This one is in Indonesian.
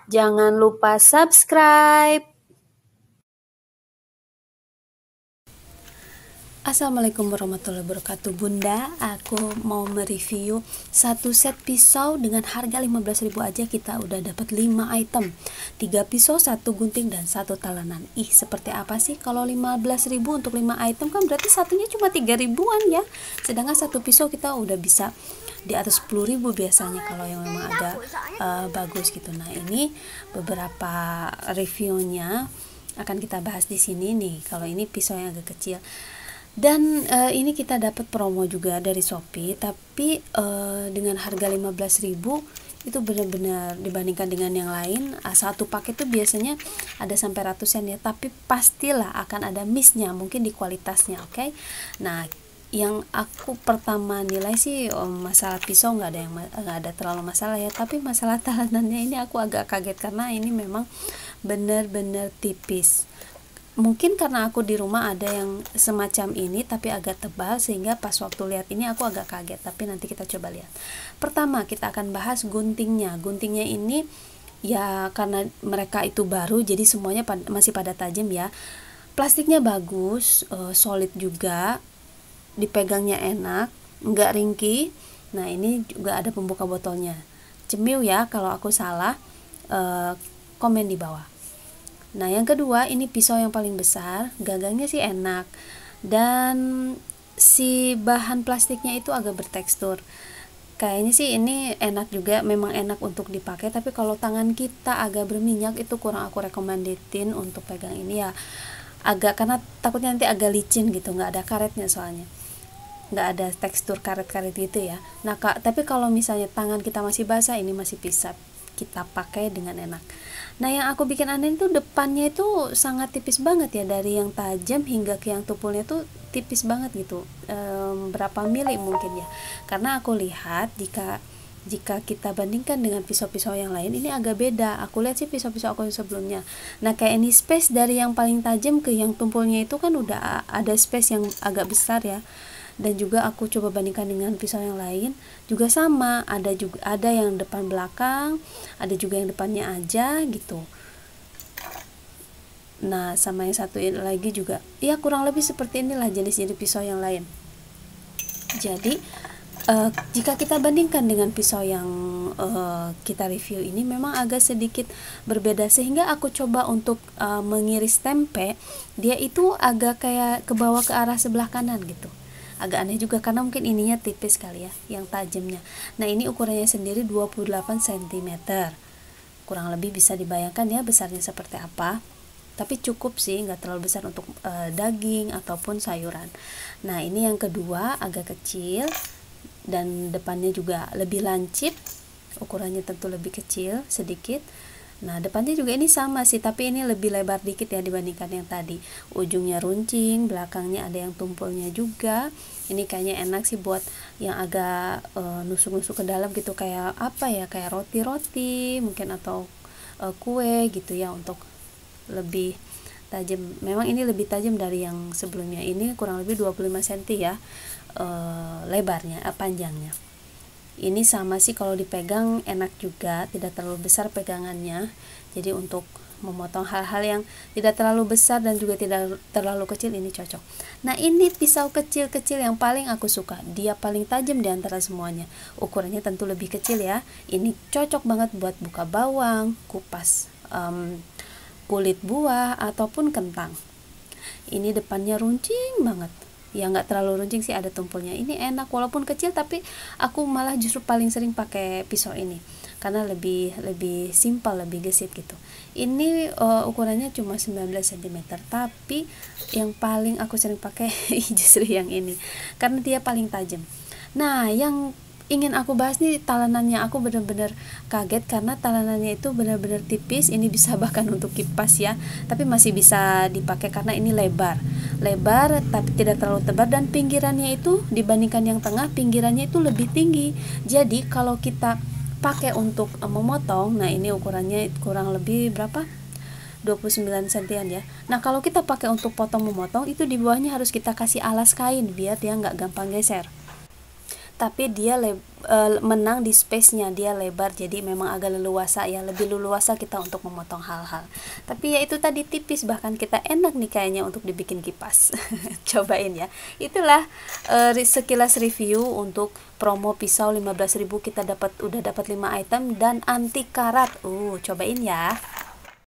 Jangan lupa subscribe. Assalamualaikum warahmatullahi wabarakatuh. Bunda, aku mau mereview satu set pisau dengan harga 15.000 aja. Kita udah dapat 5 item, 3 pisau, 1 gunting, dan 1 talenan. Seperti apa sih kalau 15.000 untuk 5 item? Kan berarti satunya cuma 3 ribuan ya. Sedangkan satu pisau kita udah bisa di atas 10.000 biasanya kalau yang memang agak bagus gitu. Nah, ini beberapa reviewnya akan kita bahas di sini nih. Kalau ini pisau yang agak kecil. Dan ini kita dapat promo juga dari Shopee, tapi dengan harga 15.000 itu benar-benar dibandingkan dengan yang lain, satu paket tuh biasanya ada sampai ratusan ya, tapi pastilah akan ada missnya mungkin di kualitasnya. Oke. Nah, yang aku pertama nilai sih masalah pisau nggak ada terlalu masalah ya, tapi masalah talenannya ini aku agak kaget karena ini memang benar-benar tipis. Mungkin karena aku di rumah ada yang semacam ini tapi agak tebal, sehingga pas waktu lihat ini aku agak kaget, tapi nanti kita coba lihat. Pertama kita akan bahas guntingnya. Guntingnya ini ya karena mereka itu baru, jadi semuanya masih pada tajam ya. Plastiknya bagus, solid juga, dipegangnya enak, nggak ringkih. Nah, ini juga ada pembuka botolnya. Cemil ya kalau aku salah, komen di bawah. Nah, yang kedua, ini pisau yang paling besar, gagangnya sih enak, dan si bahan plastiknya itu agak bertekstur. Kayaknya sih ini enak juga, memang enak untuk dipakai, tapi kalau tangan kita agak berminyak itu kurang aku rekomendatin untuk pegang ini ya. Karena takutnya nanti agak licin gitu, nggak ada karetnya soalnya. Nggak ada tekstur karet-karet gitu ya. Nah, tapi kalau misalnya tangan kita masih basah, ini masih bisa kita pakai dengan enak. Nah, yang aku bikin aneh itu depannya itu sangat tipis banget ya, dari yang tajam hingga ke yang tumpulnya tuh tipis banget gitu, berapa mili mungkin ya, karena aku lihat jika kita bandingkan dengan pisau-pisau yang lain ini agak beda. Aku lihat sih pisau-pisau aku yang sebelumnya. Nah, kayak ini space dari yang paling tajam ke yang tumpulnya itu kan udah ada space yang agak besar ya. Dan juga aku coba bandingkan dengan pisau yang lain juga sama, ada yang depan belakang, ada juga yang depannya aja gitu. Nah, sama yang satu ini lagi juga ya kurang lebih seperti inilah jenis-jenis pisau yang lain. Jadi jika kita bandingkan dengan pisau yang kita review ini memang agak sedikit berbeda, sehingga aku coba untuk mengiris tempe, dia itu agak kayak ke bawah ke arah sebelah kanan gitu. Agak aneh juga karena mungkin ininya tipis kali ya, yang tajamnya. Nah, ini ukurannya sendiri 28 cm. Kurang lebih bisa dibayangkan ya besarnya seperti apa. Tapi cukup sih, nggak terlalu besar untuk daging ataupun sayuran. Nah, ini yang kedua agak kecil dan depannya juga lebih lancip. Ukurannya tentu lebih kecil sedikit. Nah, depannya juga ini sama sih, tapi ini lebih lebar dikit ya dibandingkan yang tadi. Ujungnya runcing, belakangnya ada yang tumpulnya juga. Ini kayaknya enak sih buat yang agak nusuk-nusuk ke dalam gitu, kayak apa ya, kayak roti-roti mungkin atau kue gitu ya, untuk lebih tajam. Memang ini lebih tajam dari yang sebelumnya. Ini kurang lebih 25 cm ya lebarnya, panjangnya. Ini sama sih, kalau dipegang enak juga, tidak terlalu besar pegangannya. Jadi untuk memotong hal-hal yang tidak terlalu besar dan juga tidak terlalu kecil ini cocok. Nah, ini pisau kecil-kecil yang paling aku suka. Dia paling tajam di antara semuanya. Ukurannya tentu lebih kecil ya. Ini cocok banget buat buka bawang, kupas kulit buah ataupun kentang. Ini depannya runcing banget. Ya nggak terlalu runcing sih, ada tumpulnya. Ini enak walaupun kecil, tapi aku malah justru paling sering pakai pisau ini karena lebih simpel, lebih gesit gitu. Ini ukurannya cuma 19 cm, tapi yang paling aku sering pakai justru yang ini karena dia paling tajam. Nah, yang ingin aku bahas nih talenannya. Aku benar-benar kaget karena talenannya itu benar-benar tipis. Ini bisa bahkan untuk kipas ya, tapi masih bisa dipakai karena ini lebar tapi tidak terlalu tebal, dan pinggirannya itu dibandingkan yang tengah, pinggirannya itu lebih tinggi. Jadi kalau kita pakai untuk memotong, nah ini ukurannya kurang lebih berapa, 29 cm ya. Nah, kalau kita pakai untuk potong memotong, itu di bawahnya harus kita kasih alas kain biar dia nggak gampang geser. tapi dia menang di space-nya, dia lebar, jadi memang agak leluasa ya, lebih leluasa kita untuk memotong hal-hal. Tapi ya itu tadi tipis, bahkan kita enak nih kayaknya untuk dibikin kipas. Cobain ya. Itulah sekilas review untuk promo pisau 15.000, kita udah dapat 5 item dan anti karat. Cobain ya.